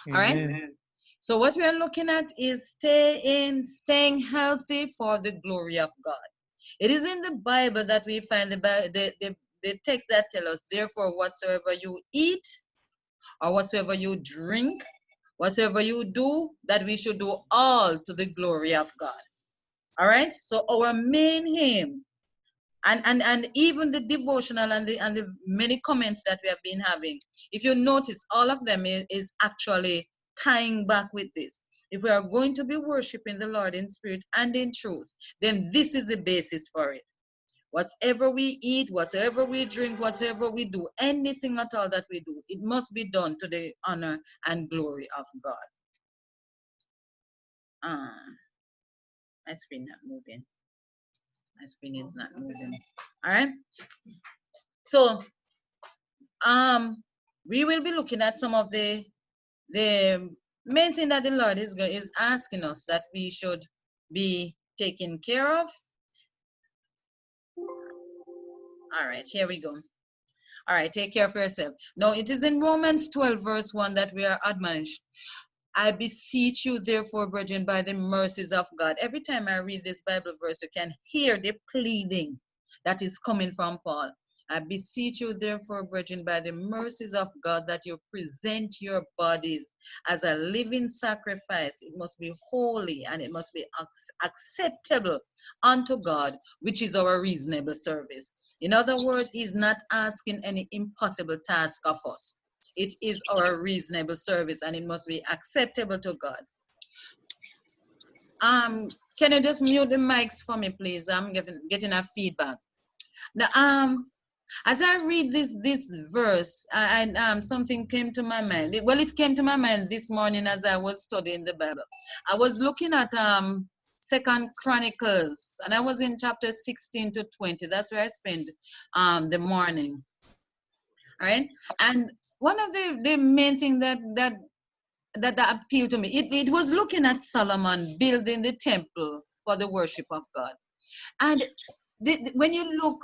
All right. Amen. So what we are looking at is staying healthy for the glory of God. It is in the Bible that we find the text that tell us, therefore, whatsoever you eat or whatsoever you drink, whatsoever you do, that we should do all to the glory of God. All right. So our main aim, and even the devotional and the many comments that we have been having, if you notice, all of them is actually tying back with this. If we are going to be worshiping the Lord in spirit and in truth, then this is the basis for it. Whatever we eat, whatever we drink, whatever we do, anything at all that we do, it must be done to the honor and glory of God. My screen not moving. My screen is not moving. All right. So we will be looking at some of the main thing that the Lord is asking us that we should be taking care of. All right, here we go. All right, take care of yourself. Now, it is in Romans 12, verse 1 that we are admonished. I beseech you, therefore, brethren, by the mercies of God. Every time I read this Bible verse, you can hear the pleading that is coming from Paul. I beseech you, therefore, brethren, by the mercies of God, that you present your bodies as a living sacrifice. It must be holy and it must be acceptable unto God, which is our reasonable service. In other words, he's not asking any impossible task of us. It is our reasonable service and it must be acceptable to God. Can you just mute the mics for me, please? I'm getting a feedback. Now, as I read this verse, and something came to my mind. Well, it came to my mind this morning as I was studying the Bible. I was looking at Second Chronicles, and I was in chapter 16 to 20. That's where I spent the morning. All right, and one of the main thing that appealed to me, it was looking at Solomon building the temple for the worship of God, and when you look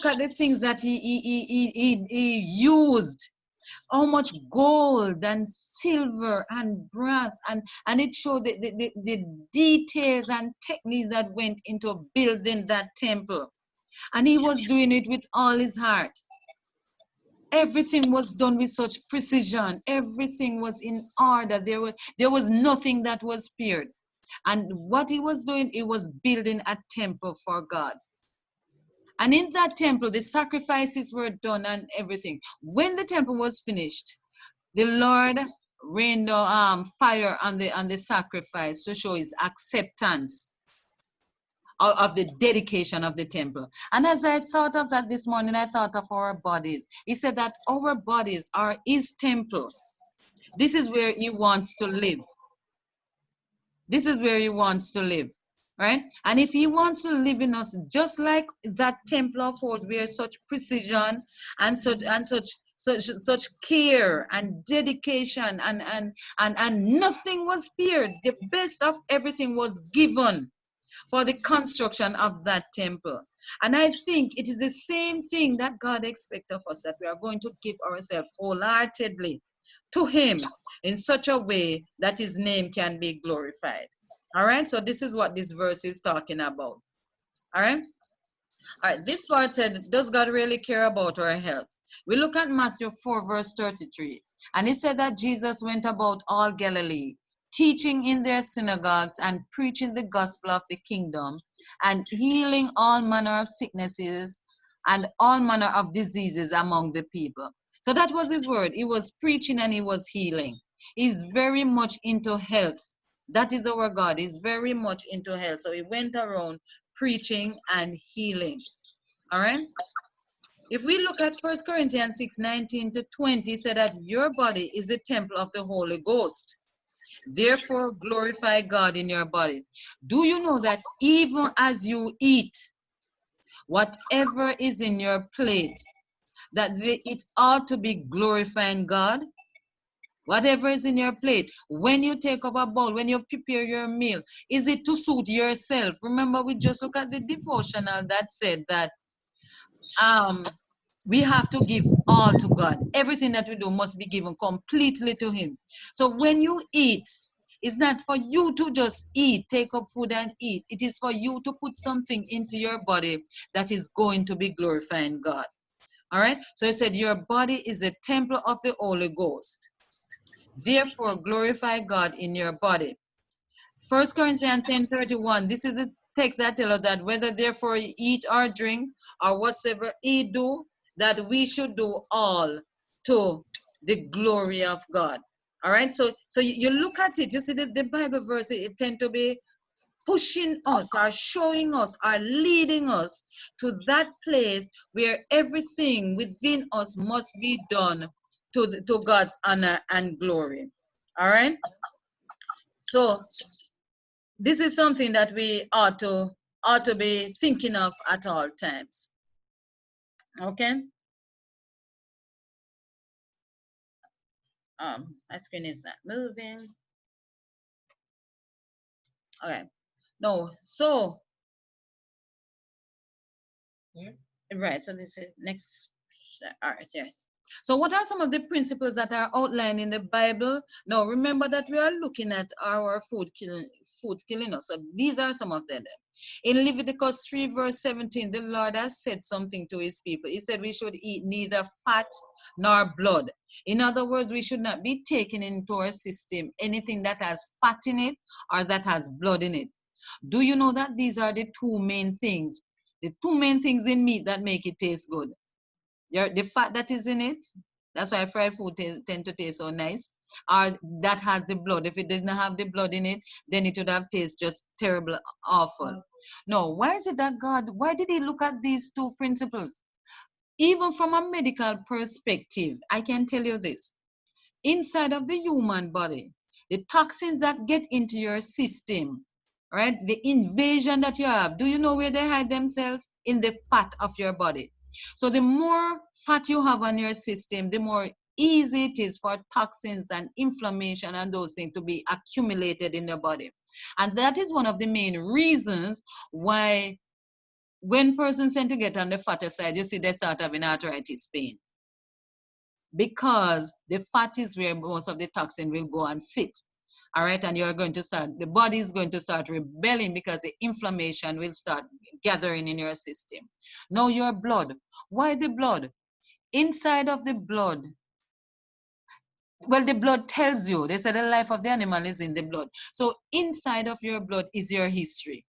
at the things that he used, how much gold and silver and brass, and it showed the details and techniques that went into building that temple, and he was doing it with all his heart. Everything was done with such precision. Everything was in order. There was nothing that was spared. And what he was doing, he was building a temple for God. And in that temple, the sacrifices were done and everything. When the temple was finished, the Lord rained fire on the sacrifice to show his acceptance of the dedication of the temple. And as I thought of that this morning, I thought of our bodies. He said that our bodies are his temple. This is where he wants to live. This is where he wants to live, right? And if he wants to live in us, just like that temple of old, where such precision and such care and dedication and nothing was spared. The best of everything was given for the construction of that temple. And I think it is the same thing that God expects of us, that we are going to give ourselves wholeheartedly to him in such a way that his name can be glorified. All right, so this is what this verse is talking about. All right. All right, this part said, does God really care about our health? We look at Matthew 4, verse 33. And it said that Jesus went about all Galilee, teaching in their synagogues and preaching the gospel of the kingdom and healing all manner of sicknesses and all manner of diseases among the people. So that was his word. He was preaching and he was healing. He's very much into health. That is our God. He's very much into health. So he went around preaching and healing. All right. If we look at 1 Corinthians 6:19 to 20, said that your body is the temple of the Holy Ghost. Therefore, glorify God in your body. Do you know that even as you eat, whatever is in your plate, that it ought to be glorifying God? Whatever is in your plate, when you take up a bowl, when you prepare your meal, is it to suit yourself? Remember, we just look at the devotional that said that We have to give all to God. Everything that we do must be given completely to Him. So when you eat, it's not for you to just eat, take up food and eat. It is for you to put something into your body that is going to be glorifying God. All right. So it said, your body is a temple of the Holy Ghost. Therefore, glorify God in your body. 1 Corinthians 10:31. This is a text that tells us that whether therefore you eat or drink or whatsoever ye do, that we should do all to the glory of God. All right. So you look at it, you see the Bible verse, it tend to be pushing us or showing us or leading us to that place where everything within us must be done to God's honor and glory. All right. So this is something that we ought to be thinking of at all times. Okay. My screen is not moving. Okay. No. So right. So this is next. All right. Yeah. So what are some of the principles that are outlined in the Bible? Now remember that we are looking at our food killing us. So these are some of them. In Leviticus 3 verse 17, the Lord has said something to his people. He said we should eat neither fat nor blood. In other words, we should not be taking into our system anything that has fat in it or that has blood in it. Do you know that these are the two main things? The two main things in meat that make it taste good. The fat that is in it, that's why fried food tend to taste so nice, or that has the blood. If it does not have the blood in it, then it would have taste just terrible, awful. No, why is it that why did he look at these two principles? Even from a medical perspective, I can tell you this. Inside of the human body, the toxins that get into your system, right? The invasion that you have, do you know where they hide themselves? In the fat of your body. So the more fat you have on your system, the more easy it is for toxins and inflammation and those things to be accumulated in your body. And that is one of the main reasons why when persons tend to get on the fatter side, you see they start having arthritis pain. Because the fat is where most of the toxin will go and sit. All right, and you're going to start, the body is going to start rebelling because the inflammation will start gathering in your system. Now your blood. Why the blood? Inside of the blood, well, the blood tells you, they say the life of the animal is in the blood. So inside of your blood is your history.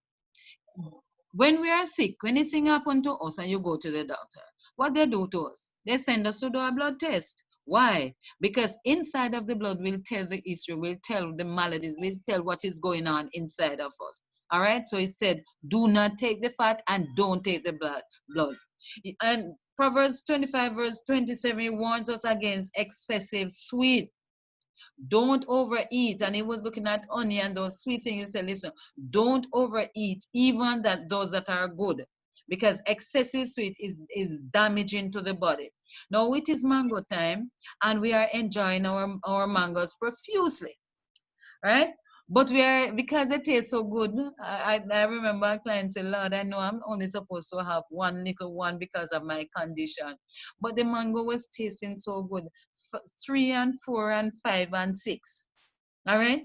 When we are sick, when anything happens to us and you go to the doctor, what they do to us? They send us to do a blood test. Why? Because inside of the blood will tell the history, will tell the maladies, will tell what is going on inside of us. All right. So he said, do not take the fat and don't take the blood. And Proverbs 25 verse 27 warns us against excessive sweet. Don't overeat. And he was looking at honey and those sweet things. He said, listen, don't overeat, even those that are good, because excessive sweet is damaging to the body. Now it is mango time, and we are enjoying our mangoes profusely, right? But we are, because it tastes so good. I remember a client said, Lord, I know I'm only supposed to have one little one because of my condition. But the mango was tasting so good. 3 and 4 and 5 and 6. All right.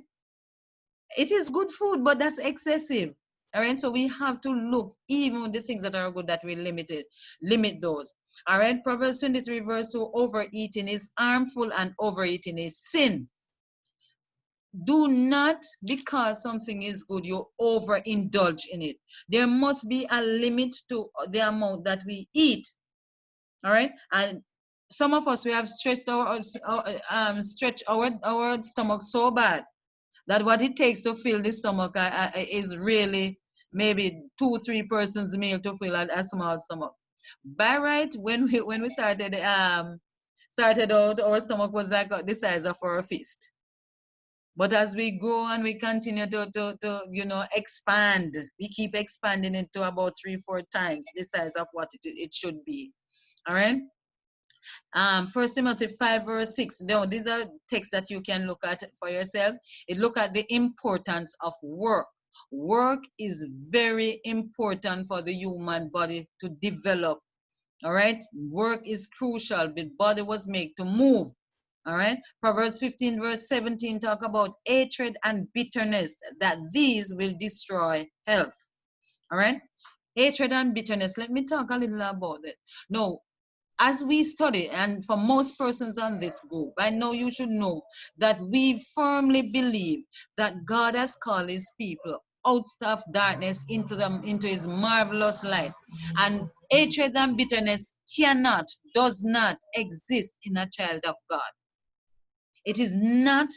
It is good food, but that's excessive. All right. So we have to look, even the things that are good, that we limit those. All right. Proverbs 23 verse 2, overeating is harmful and overeating is sin. Do not, because something is good, you overindulge in it. There must be a limit to the amount that we eat. All right. And some of us, we have stretched our stomach so bad that what it takes to fill the stomach is really maybe 2-3 persons meal to fill a small stomach. By right, when we started out, our stomach was like the size of our fist. But as we grow and we continue to expand, we keep expanding it to about 3-4 times the size of what it should be. All right. 1 Timothy 5 verse 6. Now, these are texts that you can look at for yourself. It look at the importance of work. Work is very important for the human body to develop. All right. Work is crucial. The body was made to move. All right. Proverbs 15 verse 17 talk about hatred and bitterness, that these will destroy health. All right. Hatred and bitterness. Let me talk a little about it. Now, as we study, and for most persons on this group, I know you should know that we firmly believe that God has called his people out of darkness into his marvelous light. And hatred and bitterness does not exist in a child of God. It is not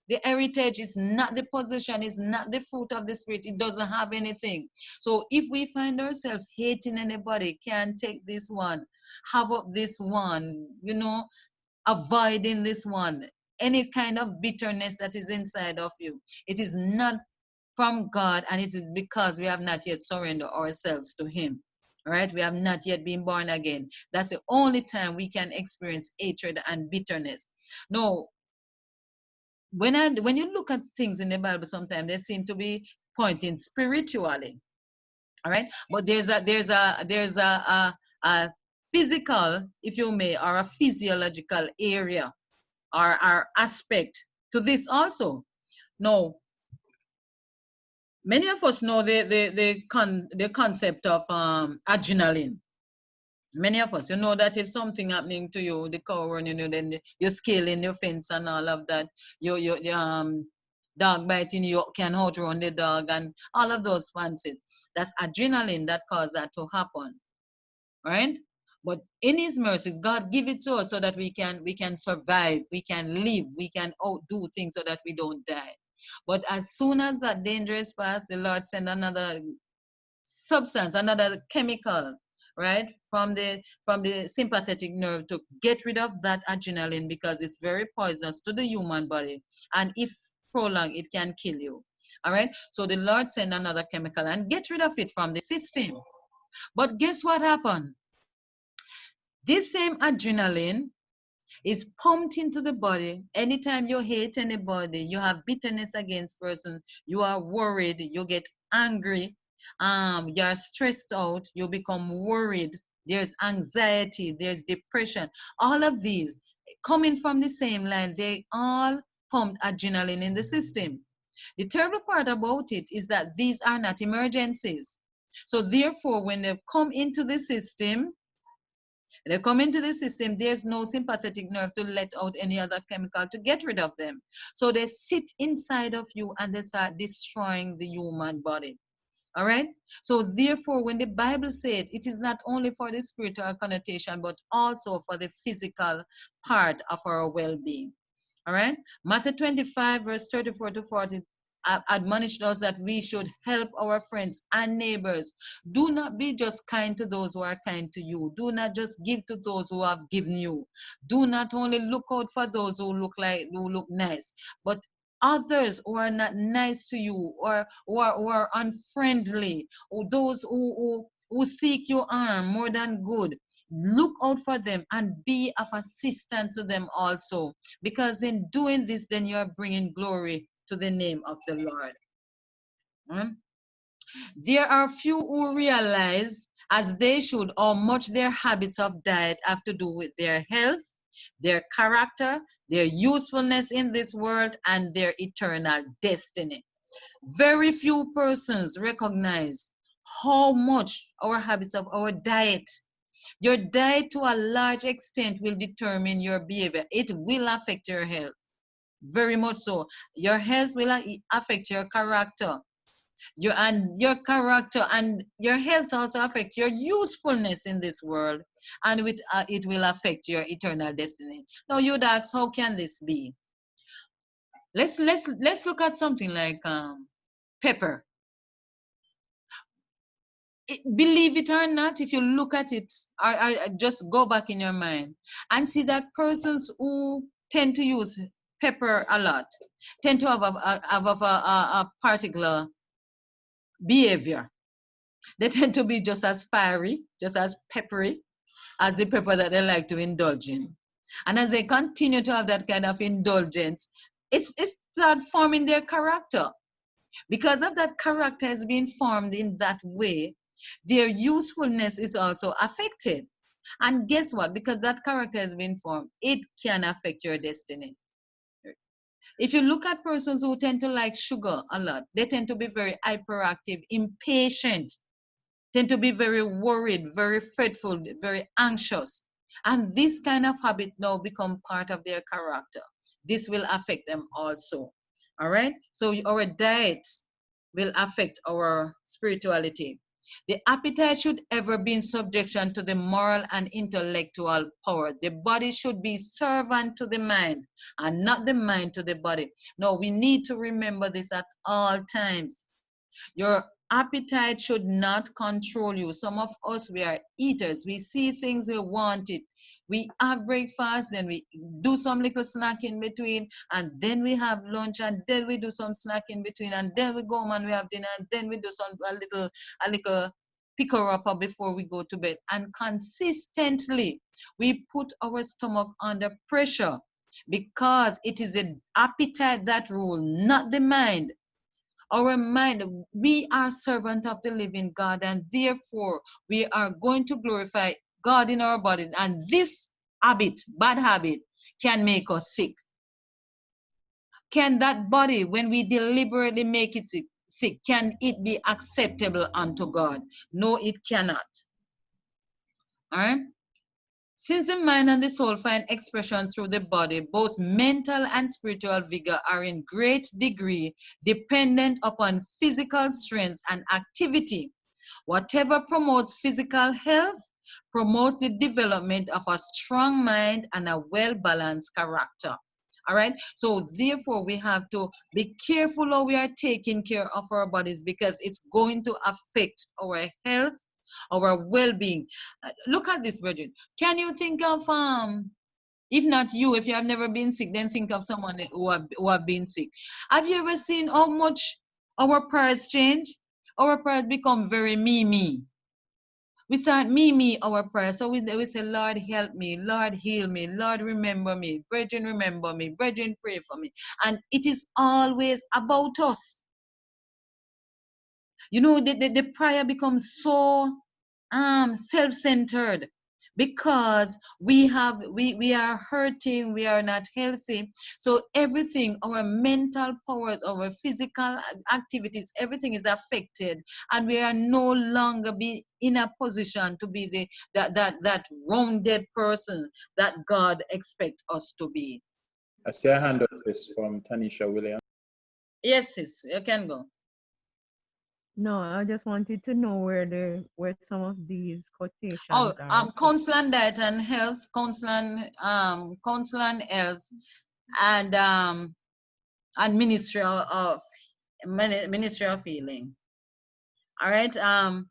the heritage, is not the possession, is not the fruit of the spirit. It doesn't have anything. So if we find ourselves hating anybody, can't take this one, have up this one, avoiding this one, any kind of bitterness that is inside of you, it is not from God, and it is because we have not yet surrendered ourselves to him. All right, we have not yet been born again. That's the only time we can experience hatred and bitterness. No, when you look at things in the Bible, sometimes they seem to be pointing spiritually. All right, but there's a physical, if you may, or a physiological area or aspect to this also. Now, many of us know the concept of adrenaline. Many of us, you know that if something happening to you, the cow running you, then you're scaling your fence and all of that. You dog biting, you can outrun the dog and all of those fancies. That's adrenaline that caused that to happen, right? But in his mercies, God give it to us so that we can survive, we can live, we can outdo things so that we don't die. But as soon as that danger is past, the Lord send another substance, another chemical, right, from the sympathetic nerve to get rid of that adrenaline, because it's very poisonous to the human body, and if prolonged, it can kill you. All right, so the Lord send another chemical and get rid of it from the system. But guess what happened? This same adrenaline is pumped into the body anytime you hate anybody, you have bitterness against person, you are worried, you get angry, you're stressed out, you become worried, there's anxiety, there's depression. All of these coming from the same line, they all pumped adrenaline in the system. The terrible part about it is that these are not emergencies. So therefore, when they come into the system, there's no sympathetic nerve to let out any other chemical to get rid of them. So they sit inside of you and they start destroying the human body. All right. So therefore, when the Bible says it is not only for the spiritual connotation, but also for the physical part of our well-being. All right. Matthew 25, verse 34 to 40 admonished us that we should help our friends and neighbors. Do not be just kind to those who are kind to you. Do not just give to those who have given you. Do not only look out for those who look nice, but others who are not nice to you, or who are unfriendly, or those who seek your harm more than good. Look out for them and be of assistance to them also, because in doing this, then you are bringing glory to the name of the Lord. There are few who realize, as they should, how much their habits of diet have to do with their health, their character, their usefulness in this world, and their eternal destiny. Very few persons recognize how much our habits of our diet, your diet to a large extent will determine your behavior. It will affect your health. Very much so. Your health will affect your character. Your character and your health also affect your usefulness in this world, and it will affect your eternal destiny. Now you'd ask, how can this be? Let's look at something like pepper. Believe it or not, if you look at it, or just go back in your mind and see that persons who tend to use pepper a lot tend to have a particular behavior. They tend to be just as fiery, just as peppery as the pepper that they like to indulge in. And as they continue to have that kind of indulgence, it's start forming their character. Because of that character has been formed in that way, their usefulness is also affected. And guess what? Because that character has been formed, it can affect your destiny. If you look at persons who tend to like sugar a lot, they tend to be very hyperactive, impatient, tend to be very worried, very fretful, very anxious. And this kind of habit now become part of their character. This will affect them also. All right. So our diet will affect our spirituality. The appetite should ever be in subjection to the moral and intellectual power. The body should be servant to the mind and not the mind to the body. No, we need to remember this at all times. Your appetite should not control you. Some of us, we are eaters. We see things, we want it. We have breakfast, then we do some little snack in between, and then we have lunch, and then we do some snack in between, and then we go home and we have dinner, and then we do some a little picker upper before we go to bed. And consistently, we put our stomach under pressure because it is an appetite that rule, not the mind. Our mind, we are servant of the living God, and therefore we are going to glorify God in our body. And this habit, bad habit, can make us sick. Can that body, when we deliberately make it sick, can it be acceptable unto God? No, it cannot. All right. Since the mind and the soul find expression through the body, both mental and spiritual vigor are in great degree dependent upon physical strength and activity. Whatever promotes physical health promotes the development of a strong mind and a well-balanced character. All right. So therefore, we have to be careful how we are taking care of our bodies, because it's going to affect our health, our well-being. Look at this, brethren. Can you think of if not you, if you have never been sick, then think of someone who have been sick. Have you ever seen how much our prayers change? Our prayers become very me. We start me our prayers. So we say, Lord, help me, Lord, heal me, Lord, remember me, brethren, remember me, brethren, pray for me. And it is always about us. You know, the prayer becomes so self-centered, because we are hurting, we are not healthy. So everything, our mental powers, our physical activities, everything is affected, and we are no longer be in a position to be that rounded person that God expects us to be. I see a hand up this from Tanisha Williams. Yes, sis, you can go. No, I just wanted to know where some of these quotations are. Counsel and Diet and Health, Counsel and Health, and Ministry of Healing. All right. I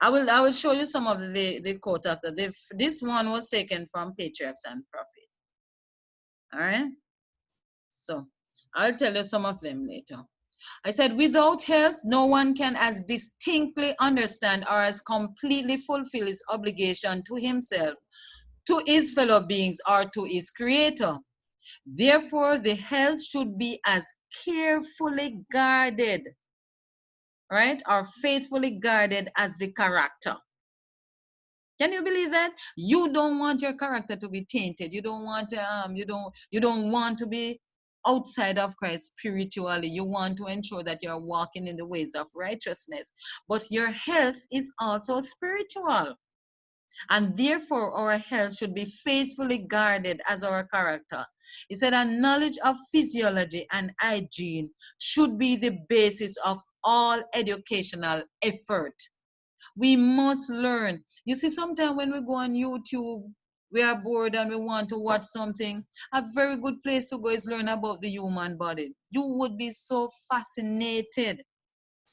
will show you some of the quote after. This one was taken from Patriarchs and Prophets. All right. So I'll tell you some of them later. I said, without health, no one can as distinctly understand or as completely fulfill his obligation to himself, to his fellow beings, or to his creator. Therefore, the health should be as carefully guarded, right, or faithfully guarded as the character. Can you believe that? You don't want your character to be tainted. You don't want you don't want to be outside of Christ spiritually. You want to ensure that you're walking in the ways of righteousness. But your health is also spiritual. And therefore, our health should be faithfully guarded as our character. He said, a knowledge of physiology and hygiene should be the basis of all educational effort. We must learn. You see, sometimes when we go on YouTube, we are bored and we want to watch something. A very good place to go is learn about the human body. You would be so fascinated.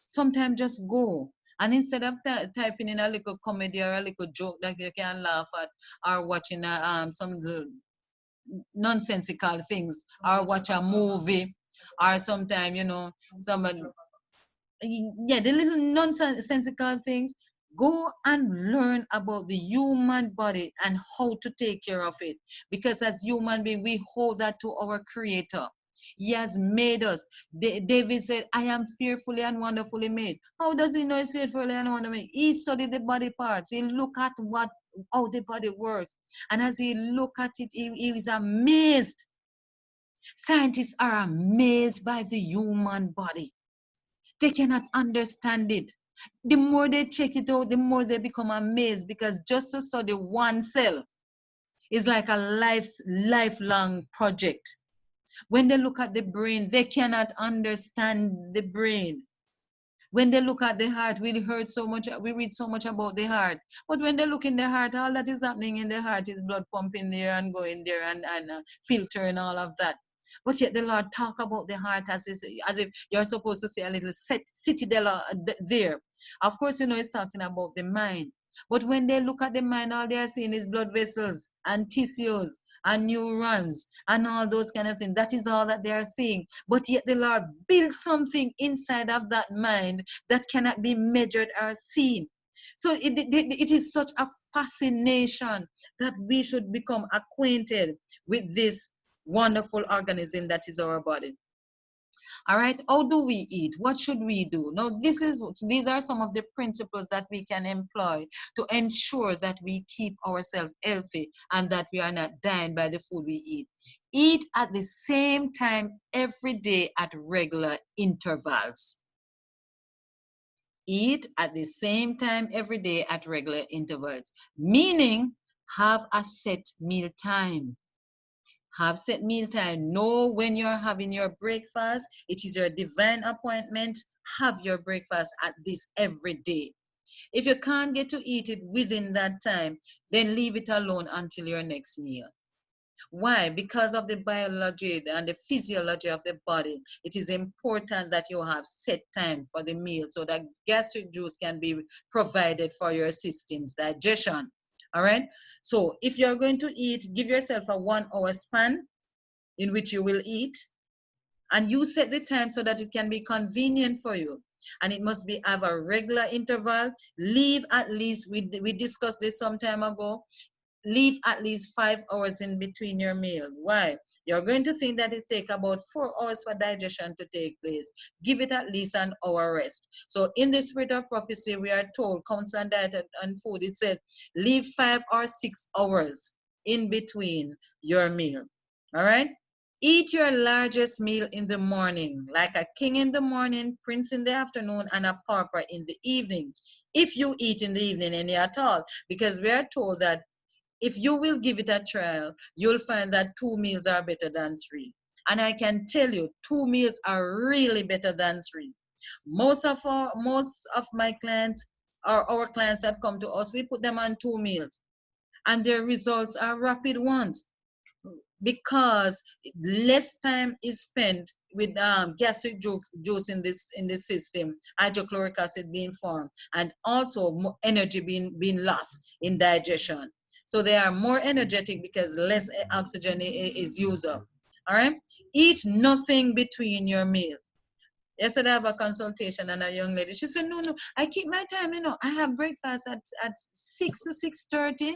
Sometimes just go. And instead of typing in a little comedy or a little joke that you can laugh at, or watching some nonsensical things, or watch a movie, or sometimes, somebody, the little nonsensical things, go and learn about the human body and how to take care of it. Because as human beings, we hold that to our Creator. He has made us. David said, I am fearfully and wonderfully made. How does he know he's fearfully and wonderfully made? He studied the body parts. He looked at what how the body works. And as he looked at it, he was amazed. Scientists are amazed by the human body. They cannot understand it. The more they check it out, the more they become amazed, because just to study one cell is like a lifelong project. When they look at the brain, they cannot understand the brain. When they look at the heart, we read so much about the heart. But when they look in the heart, all that is happening in the heart is blood pumping there and going there and filtering all of that. But yet the Lord talk about the heart as if you're supposed to say a little citadel there. Of course, it's talking about the mind. But when they look at the mind, all they are seeing is blood vessels and tissues and neurons and all those kind of things. That is all that they are seeing. But yet the Lord built something inside of that mind that cannot be measured or seen. So it is such a fascination that we should become acquainted with this wonderful organism that is our body. All right, how do we eat? What should we do? Now, these are some of the principles that we can employ to ensure that we keep ourselves healthy and that we are not dying by the food we eat. Eat at the same time every day at regular intervals. Eat at the same time every day at regular intervals, meaning have a set meal time. Have set meal time. Know when you're having your breakfast. It is your divine appointment. Have your breakfast at this every day. If you can't get to eat it within that time, then leave it alone until your next meal. Why? Because of the biology and the physiology of the body, it is important that you have set time for the meal so that gastric juice can be provided for your system's digestion. All right. So if you're going to eat, give yourself a 1 hour span in which you will eat, and you set the time so that it can be convenient for you. And it must be have a regular interval. Leave at least, we discussed this some time ago, leave at least 5 hours in between your meal. Why? You're going to think that it takes about 4 hours for digestion to take place. Give it at least an hour rest. So in the spirit of prophecy, we are told, constant diet and food, it said, leave 5 or 6 hours in between your meal. All right? Eat your largest meal in the morning, like a king in the morning, prince in the afternoon, and a pauper in the evening. If you eat in the evening any at all, because we are told that if you will give it a trial, you'll find that 2 meals are better than 3. And I can tell you, 2 meals are really better than 3. Most of my clients, or our clients that come to us, we put them on 2 meals, and their results are rapid ones, because less time is spent with gastric juice in this system, hydrochloric acid being formed, and also energy being lost in digestion. So they are more energetic because less oxygen is used up. All right. Eat nothing between your meals. Yesterday I have a consultation, and a young lady, she said, no, I keep my time, I have breakfast at 6 to 6:30,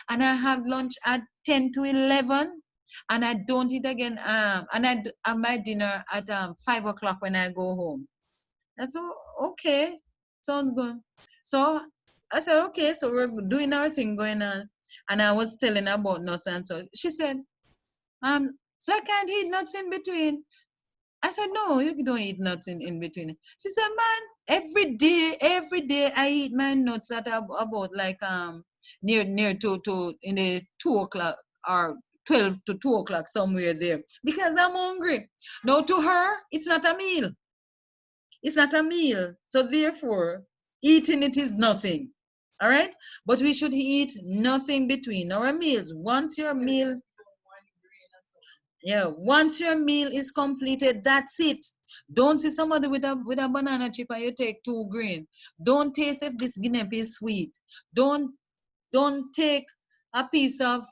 and I have lunch at 10 to 11, and I don't eat again, and I have my dinner at 5 o'clock when I go home. I said, okay, sounds good. So I said, okay, so we're doing our thing going on, and I was telling her about nuts, and so she said, so I can't eat nuts in between. I said, no, you don't eat nuts in between. She said, man, every day I eat my nuts at about like near to in the 2 o'clock or 12 to 2 o'clock, somewhere there, because I'm hungry. Now to her, it's not a meal. It's not a meal. So therefore, eating it is nothing. All right? But we should eat nothing between our meals. Once your meal is completed, that's it. Don't see somebody with a banana chip and you take 2 green. Don't taste if this guinea is sweet. Don't take a piece of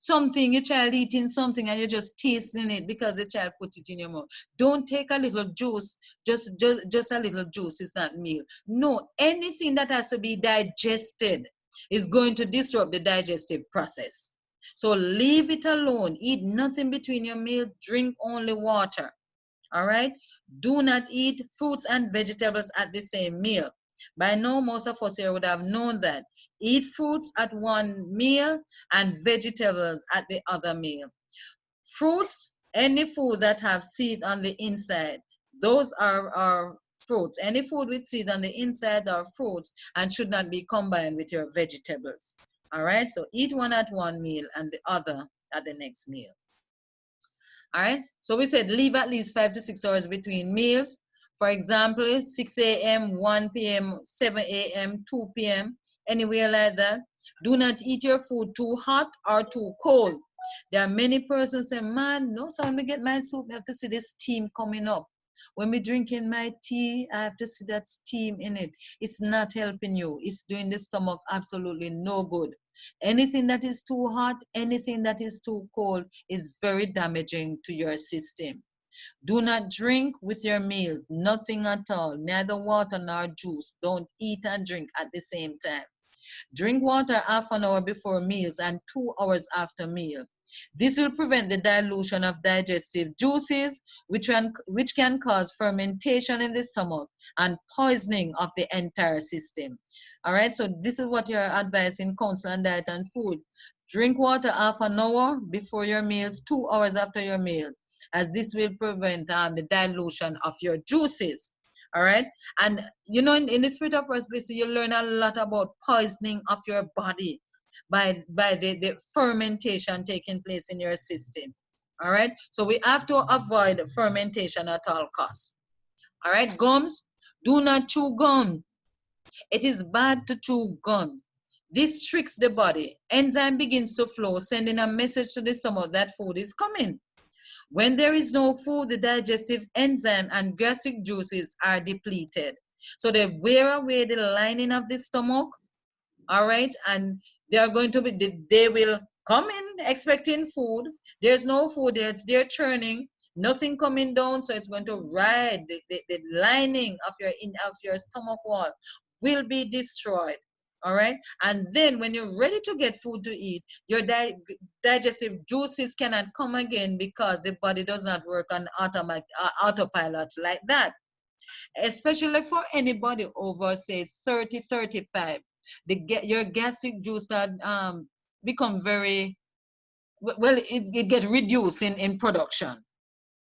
something, your child eating something and you're just tasting it because the child put it in your mouth. Don't take a little juice, just a little juice is not meal. No, anything that has to be digested is going to disrupt the digestive process. So leave it alone. Eat nothing between your meal. Drink only water. All right? Do not eat fruits and vegetables at the same meal. By now, most of us here would have known that Eat fruits at one meal and vegetables at the other meal. Fruits, any food that have seed on the inside, those are fruits. Any food with seed on the inside are fruits and should not be combined with your vegetables. All right, so eat one at one meal and the other at the next meal. All right, so we said leave at least 5 to 6 hours between meals. For example, 6 a.m., 1 p.m., 7 a.m., 2 p.m., anywhere like that. Do not eat your food too hot or too cold. There are many persons say, man, no, so when we get my soup, I have to see the steam coming up. When we drinking my tea, I have to see that steam in it. It's not helping you. It's doing the stomach absolutely no good. Anything that is too hot, anything that is too cold is very damaging to your system. Do not drink with your meal, nothing at all, neither water nor juice. Don't eat and drink at the same time. Drink water half an hour before meals and 2 hours after meal. This will prevent the dilution of digestive juices, which can cause fermentation in the stomach and poisoning of the entire system. All right, so this is what you're advising counsel on diet and food. Drink water half an hour before your meals, 2 hours after your meal, as this will prevent the dilution of your juices. All right, and you know, in the spirit of prosperity, you learn a lot about poisoning of your body by the fermentation taking place in your system. All right, so we have to avoid fermentation at all costs. All right, gums, do not chew gum. It is bad to chew gum. This tricks the body. Enzyme begins to flow, sending a message to the stomach that food is coming. When there is no food, the digestive enzyme and gastric juices are depleted. So they wear away the lining of the stomach, all right? And they are going to be, they will come in expecting food. There's no food there, they're churning, nothing coming down, so it's going to ride the lining of your stomach wall will be destroyed. All right, and then when you're ready to get food to eat, your digestive juices cannot come again because the body does not work on autopilot like that. Especially for anybody over, say, 30, 35, your gastric juice start become very, well, it get reduced in production.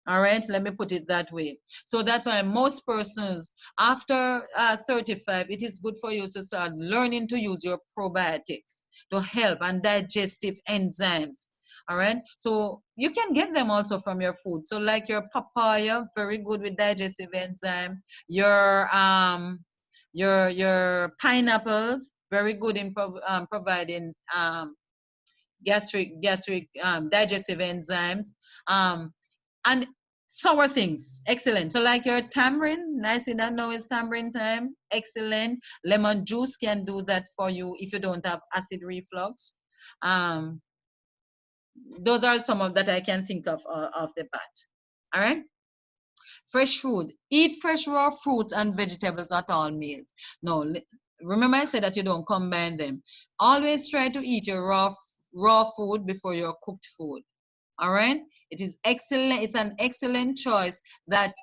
All right, let me put it that way. So that's why most persons after 35, it is good for you to start learning to use your probiotics to help and digestive enzymes. All right, so you can get them also from your food. So like your papaya, very good with digestive enzyme. Your pineapples, very good in providing gastric digestive enzymes. And sour things, excellent. So like your tamarind, I see that now is tamarind time, excellent. Lemon juice can do that for you if you don't have acid reflux. Those are some of that I can think of off the bat. All right. Fresh food. Eat fresh raw fruits and vegetables at all meals. No, remember I said that you don't combine them. Always try to eat your raw food before your cooked food. All right, it is excellent. It's an excellent choice that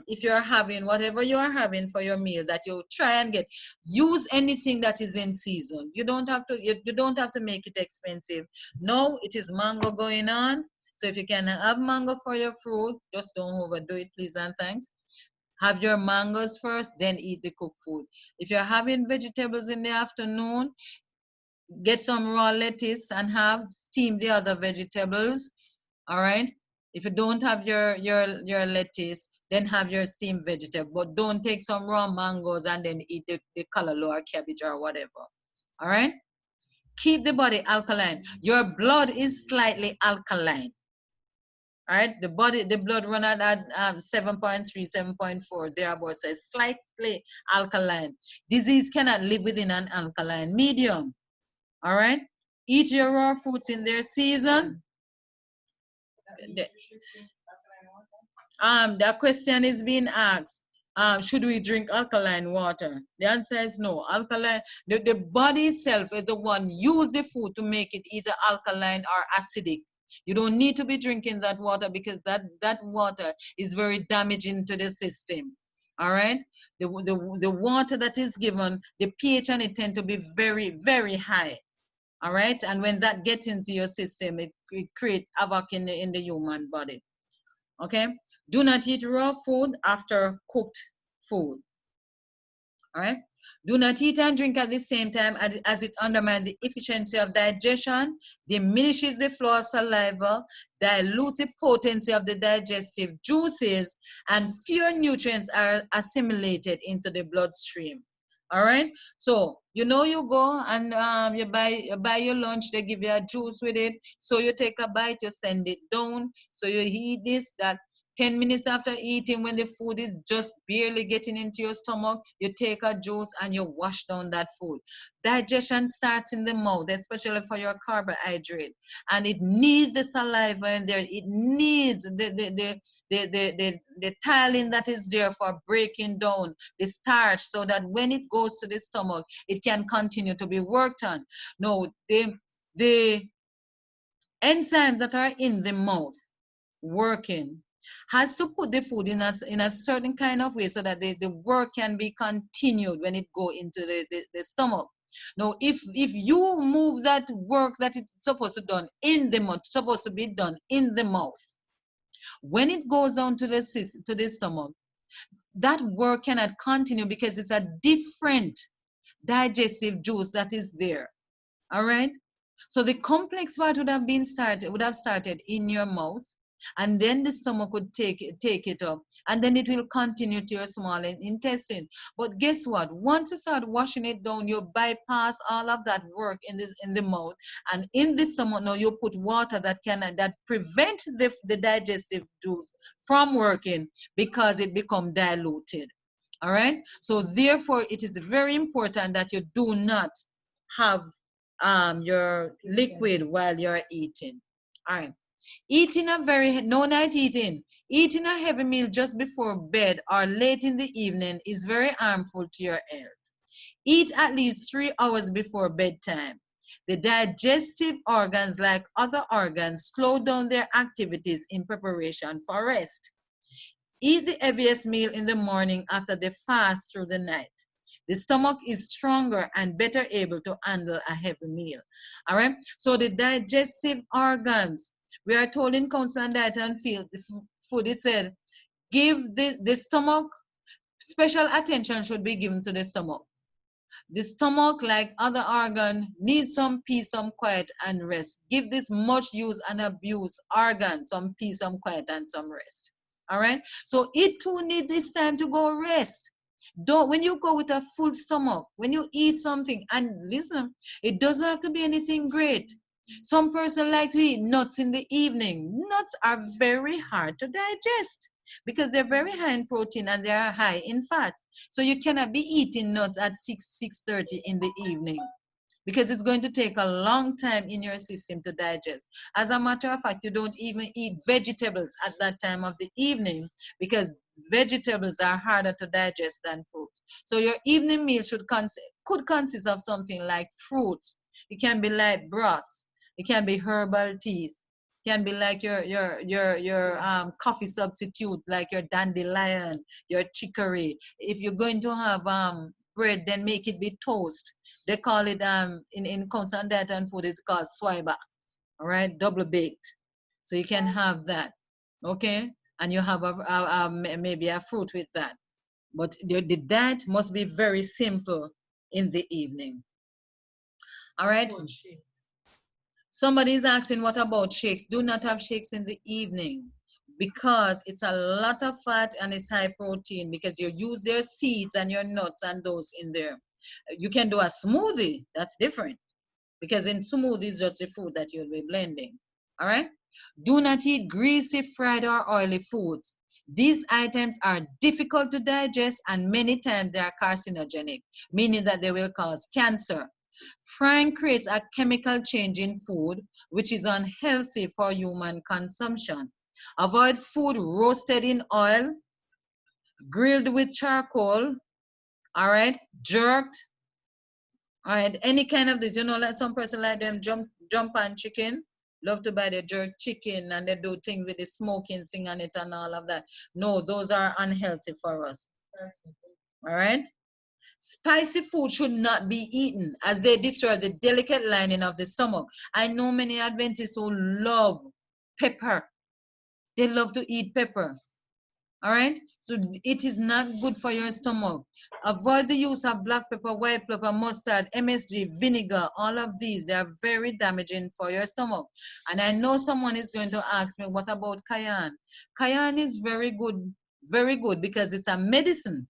if you're having whatever you are having for your meal, that you try and use anything that is in season. You don't have to make it expensive. No, it is mango going on. So if you can have mango for your fruit, just don't overdo it, please and thanks. Have your mangoes first, then eat the cooked food. If you're having vegetables in the afternoon, get some raw lettuce and steam the other vegetables. All right, if you don't have your lettuce, then have your steamed vegetable, but don't take some raw mangoes and then eat the callaloo or cabbage or whatever. All right, keep the body alkaline. Your blood is slightly alkaline. All right, the blood run at 7.3, 7.4 thereabouts, so it's slightly alkaline. Disease cannot live within an alkaline medium. All right, eat your raw fruits in their season. The question is being asked, should we drink alkaline water? The answer is no. Alkaline, the body itself is the one use the food to make it either alkaline or acidic. You don't need to be drinking that water because that water is very damaging to the system. All right. The water that is given, the pH on it tend to be very, very high. All right. And when that gets into your system, it creates havoc in the human body. Okay. Do not eat raw food after cooked food. All right. Do not eat and drink at the same time, as it undermines the efficiency of digestion, diminishes the flow of saliva, dilutes the potency of the digestive juices, and fewer nutrients are assimilated into the bloodstream. All right. So you go and you buy your lunch. They give you a juice with it. So you take a bite, you send it down. So you eat this, that. 10 minutes after eating, when the food is just barely getting into your stomach, you take a juice and you wash down that food. Digestion starts in the mouth, especially for your carbohydrate, and it needs the saliva in there. It needs the tiling that is there for breaking down the starch, so that when it goes to the stomach, it can continue to be worked on. No, the enzymes that are in the mouth working has to put the food in a certain kind of way, so that the work can be continued when it go into the stomach. Now, if you move that work that it's supposed to done in the mouth, supposed to be done in the mouth, when it goes down to the stomach, that work cannot continue, because it's a different digestive juice that is there. All right. So the complex part would have started in your mouth, and then the stomach would take it up, and then it will continue to your small intestine. But guess what? Once you start washing it down, you bypass all of that work in the mouth, and in the stomach now you put water that prevent the digestive juice from working, because it become diluted. All right. So therefore, it is very important that you do not have your liquid while you're eating. All right. No night eating. Eating a heavy meal just before bed or late in the evening is very harmful to your health. Eat at least 3 hours before bedtime. The digestive organs, like other organs, slow down their activities in preparation for rest. Eat the heaviest meal in the morning after the fast through the night. The stomach is stronger and better able to handle a heavy meal. All right. So the digestive organs, we are told in Counsel on Diet and Food, it said, give the stomach, special attention should be given to the stomach. The stomach, like other organ, needs some peace, some quiet, and rest. Give this much used and abused organ some peace, some quiet, and some rest. All right. So it too needs this time to go rest. When you go with a full stomach, when you eat something, and listen, it doesn't have to be anything great. Some person like to eat nuts in the evening. Nuts are very hard to digest, because they're very high in protein and they are high in fat. So you cannot be eating nuts at 6:30 in the evening, because it's going to take a long time in your system to digest. As a matter of fact, you don't even eat vegetables at that time of the evening, because vegetables are harder to digest than fruit. So your evening meal could consist of something like fruits. It can be like broth. It can be herbal teas. It can be like your coffee substitute, like your dandelion, your chicory. If you're going to have bread, then make it be toast. They call it in Counsel on Diet and Food, it's called swiba. All right, double baked. So you can have that. Okay, and you have maybe a fruit with that. But the diet must be very simple in the evening. All right. Somebody is asking, what about shakes? Do not have shakes in the evening, because it's a lot of fat and it's high protein, because you use their seeds and your nuts and those in there. You can do a smoothie. That's different, because in smoothie is just the food that you'll be blending. All right. Do not eat greasy, fried, or oily foods. These items are difficult to digest, and many times they are carcinogenic, meaning that they will cause cancer. Frying creates a chemical change in food, which is unhealthy for human consumption. Avoid food roasted in oil, grilled with charcoal, all right, jerked, all right, any kind of this. Like some person like them jump on chicken, love to buy the jerk chicken, and they do things with the smoking thing on it and all of that. No, those are unhealthy for us. All right. Spicy food should not be eaten as they destroy the delicate lining of the stomach. I know many Adventists who love pepper. They love to eat pepper. All right. So it is not good for your stomach. Avoid the use of black pepper, white pepper, mustard, MSG, vinegar. All of these, they are very damaging for your stomach. And I know someone is going to ask me, what about cayenne? Cayenne is very good because it's a medicine.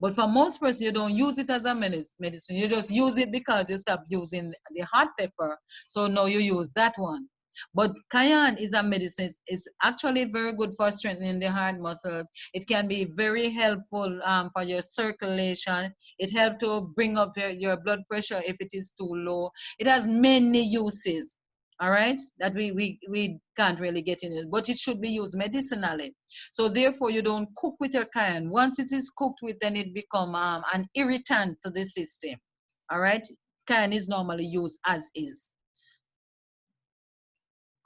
But for most persons, you don't use it as a medicine. You just use it because you stop using the hot pepper. So now you use that one. But cayenne is a medicine. It's actually very good for strengthening the heart muscles. It can be very helpful for your circulation. It helps to bring up your blood pressure if it is too low. It has many uses. All right, that we can't really get in it, but it should be used medicinally. So therefore, you don't cook with your cayenne. Once it is cooked with, then it become an irritant to the system. All right, cayenne is normally used as is.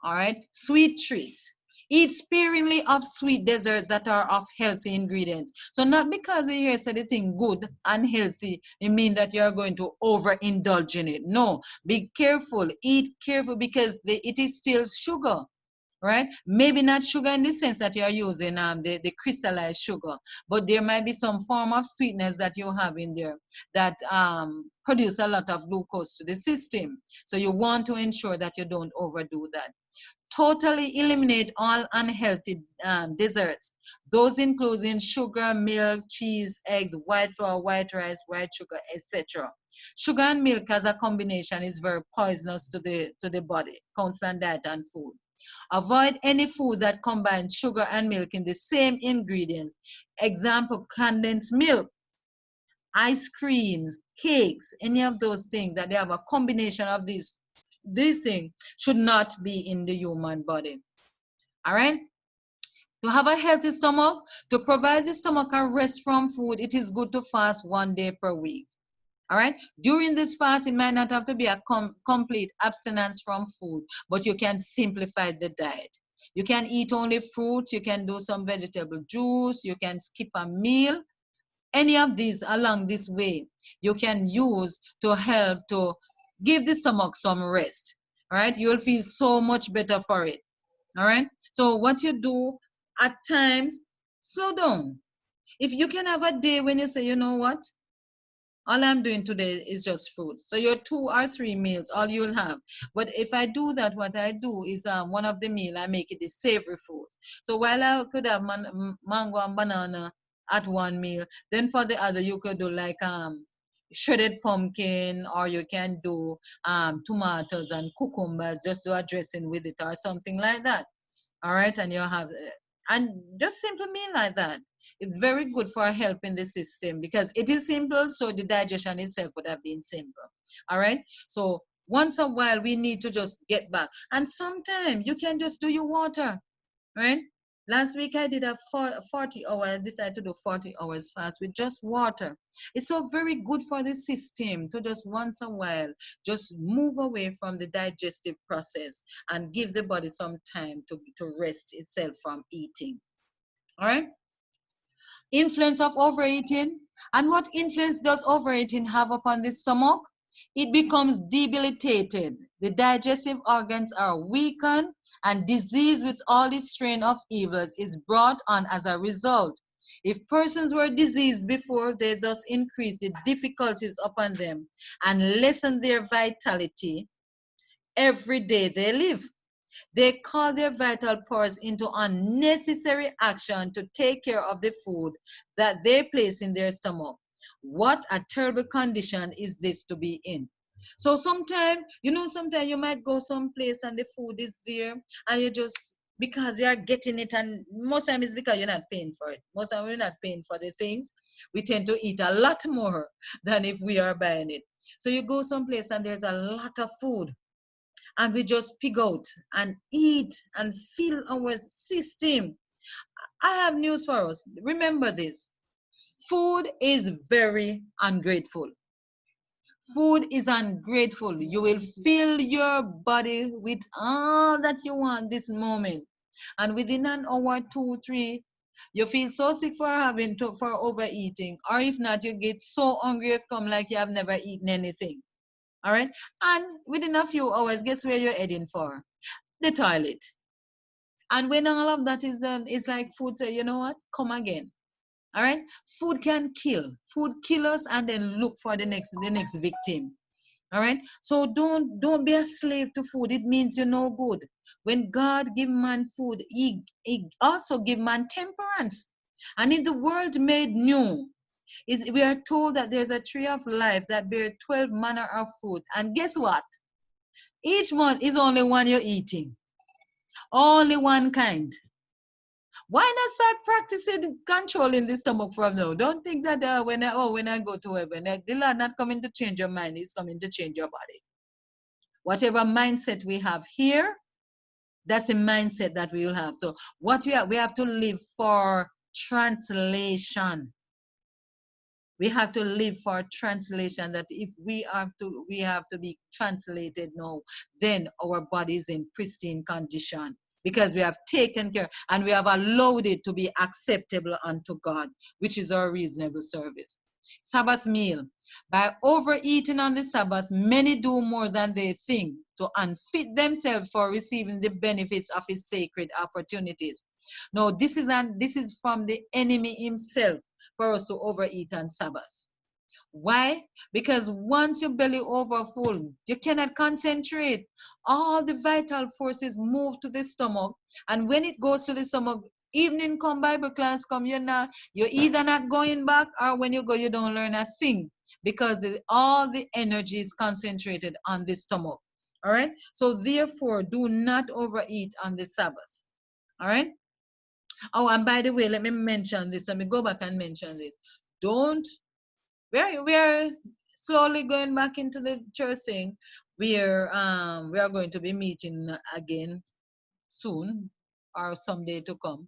All right, sweet treats. Eat sparingly of sweet desserts that are of healthy ingredients. So not because you hear say the thing good and healthy, it means that you're going to overindulge in it. No, be careful. Eat careful because it is still sugar. Right? Maybe not sugar in the sense that you're using the crystallized sugar, but there might be some form of sweetness that you have in there that produce a lot of glucose to the system. So you want to ensure that you don't overdo that. Totally eliminate all unhealthy desserts. Those including sugar, milk, cheese, eggs, white flour, white rice, white sugar, etc. Sugar and milk as a combination is very poisonous to the body. Constant diet and food. Avoid any food that combines sugar and milk in the same ingredients. Example, condensed milk, ice creams, cakes, any of those things that they have a combination of these things should not be in the human body. All right? To have a healthy stomach, to provide the stomach a rest from food, it is good to fast 1 day per week. All right. During this fast, it might not have to be a complete abstinence from food, but you can simplify the diet. You can eat only fruits. You can do some vegetable juice. You can skip a meal. Any of these along this way, you can use to help to give the stomach some rest. All right. You'll feel so much better for it. All right. So what you do at times, slow down. If you can have a day when you say, you know what? All I'm doing today is just fruit. So your 2 or 3 meals, all you'll have. But if I do that, what I do is one of the meal, I make it the savory food. So while I could have mango and banana at one meal, then for the other, you could do like shredded pumpkin, or you can do tomatoes and cucumbers, just do a dressing with it or something like that. All right, and you have and just simple meal like that. It's very good for helping the system because it is simple, so the digestion itself would have been simple. All right, so once a while we need to just get back, and sometimes you can just do your water, right? Last week I did a 40 hours. I decided to do 40 hours fast with just water. It's so very good for the system to just once a while just move away from the digestive process and give the body some time to rest itself from eating. All right. Influence of overeating. And what influence does overeating have upon the stomach? It becomes debilitated. The digestive organs are weakened, and disease with all its strain of evils is brought on as a result. If persons were diseased before, they thus increase the difficulties upon them and lessen their vitality every day they live. They call their vital powers into unnecessary action to take care of the food that they place in their stomach. What a terrible condition is this to be in. So sometimes, sometimes you might go someplace and the food is there and you just, because you are getting it, and most times it's because you're not paying for it. Most times we're not paying for the things. We tend to eat a lot more than if we are buying it. So you go someplace and there's a lot of food, and we just pig out and eat and fill our system. I have news for us. Remember this. Food is very ungrateful. Food is ungrateful. You will fill your body with all that you want this moment. And within an hour, 2, 3, You feel so sick for overeating, or if not, you get so hungry you come like you have never eaten anything. All right, and within a few hours, guess where you're heading for? The toilet. And when all of that is done, it's like food say, you know what? Come again. All right. Food can kill. Food kill us and then look for the next victim. All right. So don't be a slave to food. It means you're no good. When God give man food, he also give man temperance. And if the world made new, we are told that there's a tree of life that bear 12 manner of fruit. And guess what? Each month is only one you're eating. Only one kind. Why not start practicing controlling the stomach from now? Don't think that when I go to heaven, the Lord not coming to change your mind, He's coming to change your body. Whatever mindset we have here, that's a mindset that we will have. So what we have to live for translation. We have to live for translation, that if we have to be translated now, then our body is in pristine condition, because we have taken care and we have allowed it to be acceptable unto God, which is our reasonable service. Sabbath meal. By overeating on the Sabbath, many do more than they think to unfit themselves for receiving the benefits of His sacred opportunities. Now, this is from the enemy himself for us to overeat on Sabbath. Why? Because once your belly overfull, you cannot concentrate. All the vital forces move to the stomach, and when it goes to the stomach, evening come, Bible class come, you're either not going back, or when you go, you don't learn a thing, because all the energy is concentrated on the stomach. All right. So therefore, do not overeat on the Sabbath. All right. Oh, and by the way, let me mention this. Let me go back and mention this. We're slowly going back into the church thing. We are going to be meeting again soon, or someday to come.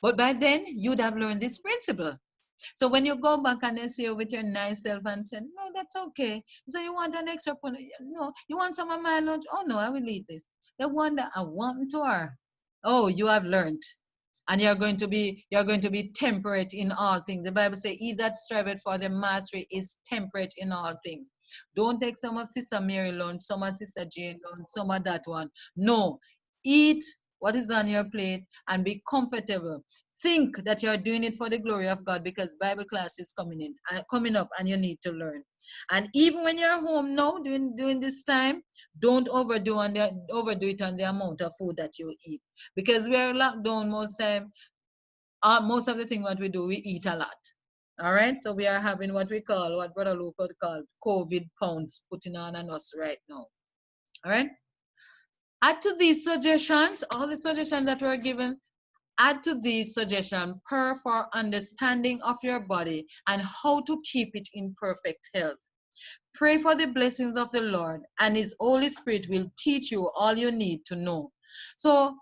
But by then, you'd have learned this principle. So when you go back and then see you with your nice self and say, no, that's okay. So you want an extra point? No. You want some of my lunch? Oh, no, I will eat this. They wonder, I want to her. Oh, you have learned. And you're going to be temperate in all things. The Bible says, he that striveth for the mastery is temperate in all things. Don't take some of Sister Mary lunch, some of Sister Jane lunch, some of that one. No. Eat what is on your plate and be comfortable. Think that you're doing it for the glory of God, because Bible class is coming up and you need to learn. And even when you're home now during this time, don't overdo it on the amount of food that you eat, because we're locked down most time. Most of the thing what we do, we eat a lot. All right, so we are having what Brother Luke would call COVID pounds putting on us right now. All right. Add to these suggestions, all the suggestions that were given, add to these suggestions prayer for understanding of your body and how to keep it in perfect health. Pray for the blessings of the Lord, and His Holy Spirit will teach you all you need to know. So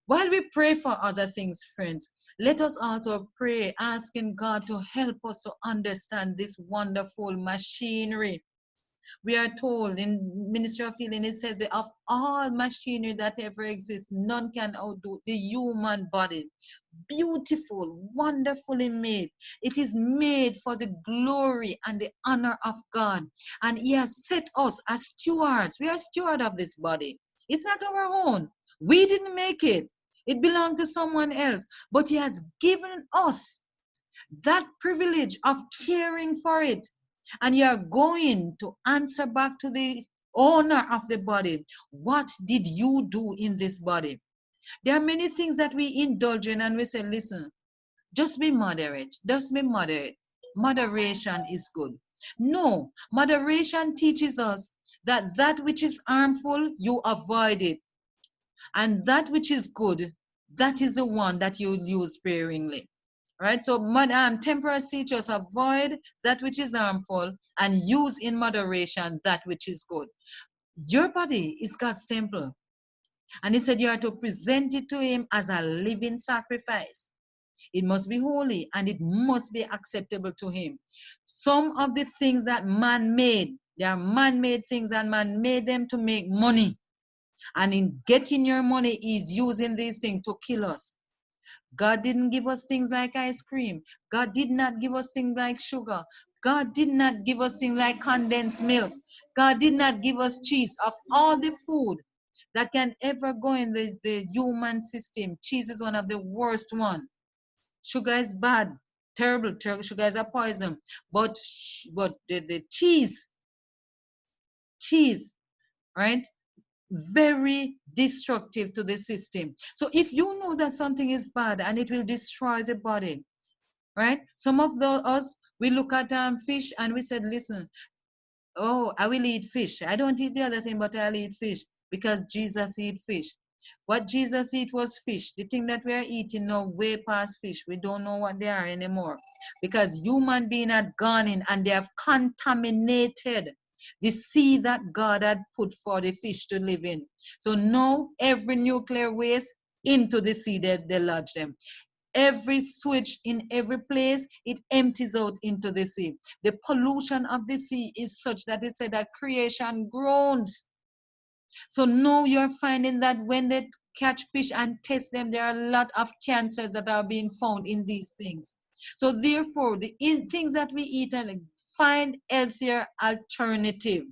while we pray for other things, friends, let us also pray, asking God to help us to understand this wonderful machinery. We are told in Ministry of Healing, it says that of all machinery that ever exists, none can outdo the human body. Beautiful, wonderfully made. It is made for the glory and the honor of God. And He has set us as stewards. We are stewards of this body. It's not our own. We didn't make it. It belonged to someone else. But He has given us that privilege of caring for it. And you are going to answer back to the owner of the body. What did you do in this body? There are many things that we indulge in and we say, listen, just be moderate. Just be moderate. Moderation is good. No, moderation teaches us that which is harmful, you avoid it. And that which is good, that is the one that you use sparingly. Right? So temperance teaches avoid that which is harmful and use in moderation that which is good. Your body is God's temple. And He said you are to present it to Him as a living sacrifice. It must be holy and it must be acceptable to Him. Some of the things that man made, they are man-made things, and man made them to make money. And in getting your money, He's using these things to kill us. God didn't give us things like ice cream. God did not give us things like sugar. God did not give us things like condensed milk. God did not give us cheese. Of all the food that can ever go in the human system, cheese is one of the worst one. Sugar is bad, terrible. Sugar is a poison. But the cheese, right? Very destructive to the system. So if you know that something is bad and it will destroy the body, right? Some of us, we look at fish and we said, listen, oh, I will eat fish. I don't eat the other thing, but I'll eat fish because Jesus eat fish. What Jesus eat was fish. The thing that we are eating now way past fish. We don't know what they are anymore because human being had gone in and they have contaminated the sea that God had put for the fish to live in. So now every nuclear waste into the sea, they lodge them. Every switch in every place, it empties out into the sea. The pollution of the sea is such that it said that creation groans. So now you're finding that when they catch fish and test them, there are a lot of cancers that are being found in these things. So therefore, the things that we eat, and find healthier alternative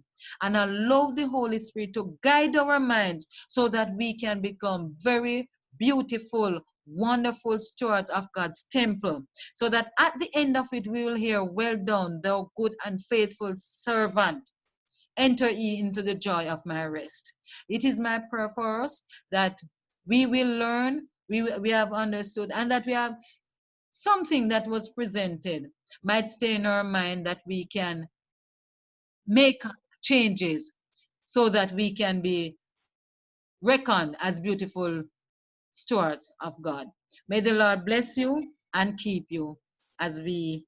and allow the Holy Spirit to guide our minds so that we can become very beautiful, wonderful stewards of God's temple, so that at the end of it we will hear, well done, thou good and faithful servant, enter ye into the joy of my rest. It is my prayer for us that we will learn, we have understood, and that we have something that was presented might stay in our mind, that we can make changes so that we can be reckoned as beautiful stewards of God. May the Lord bless you and keep you, as we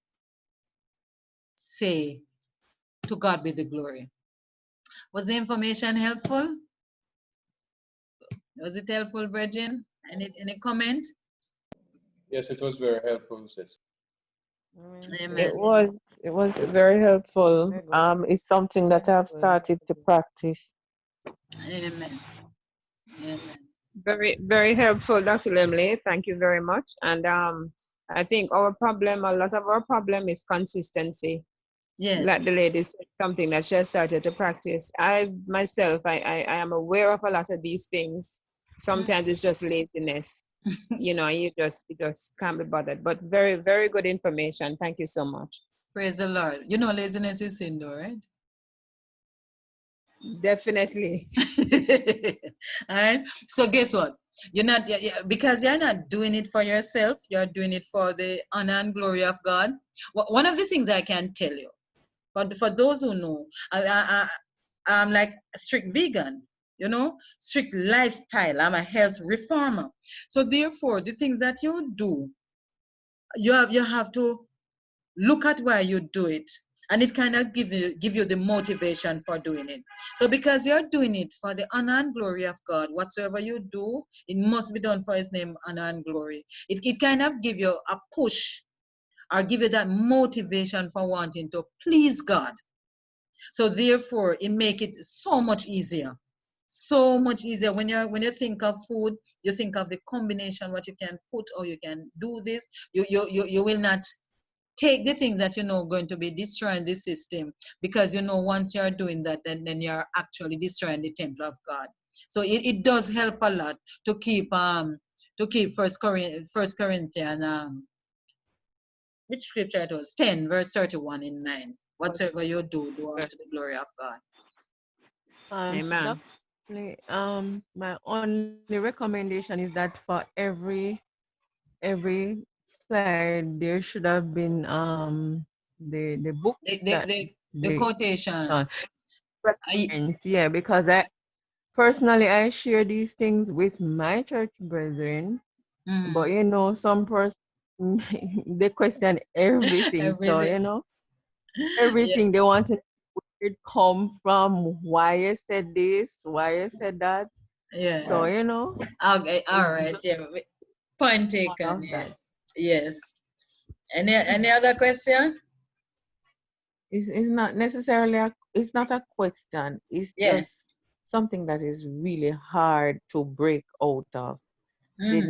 say, to God be the glory. Was the information helpful? Was it helpful, Bridget? Any comment? Yes, it was very helpful, sis. Amen. It was very helpful. Very good. It's something that I've started to practice. Amen. Amen. Very, very helpful, Dr. Lemley. Thank you very much. And I think a lot of our problem is consistency. Yes. Like the lady said, something that she has started to practice. I myself, I am aware of a lot of these things. Sometimes it's just laziness. You just can't be bothered. But very, very good information. Thank you so much. Praise the Lord. You know laziness is sin though, right? Definitely. All right. So guess what? You're not, because you're not doing it for yourself. You're doing it for the honor and glory of God. One of the things I can tell you, but for those who know, I'm like a strict vegan, strict lifestyle. I'm a health reformer. So therefore, the things that you do, you have to look at why you do it, and it kind of give you the motivation for doing it. So because you're doing it for the honor and glory of God, whatsoever you do, it must be done for his name, honor and glory. It kind of give you a push, or give you that motivation for wanting to please God. So therefore it make it so much easier. So much easier when you think of food, you think of the combination, what you can put, or you can do this. You will not take the things that going to be destroying the system, because once you're doing that, then you're actually destroying the temple of God. So it does help a lot to keep First Corinthians, which scripture it was, 10 verse 31 in mind. Whatsoever you do unto the glory of God. Amen. Definitely, my only recommendation is that for every slide there should have been the books that The quotation. reference, yeah, because I personally I share these things with my church brethren, but some person they question everything, so Everything. everything they want to know where it come from, why you said this, why you said that. Yeah. So Okay. All right. Yeah. Point taken. Yeah. Yes. Any other questions? It's not necessarily it's not a question. It's Yeah. just something that is really hard to break out of. The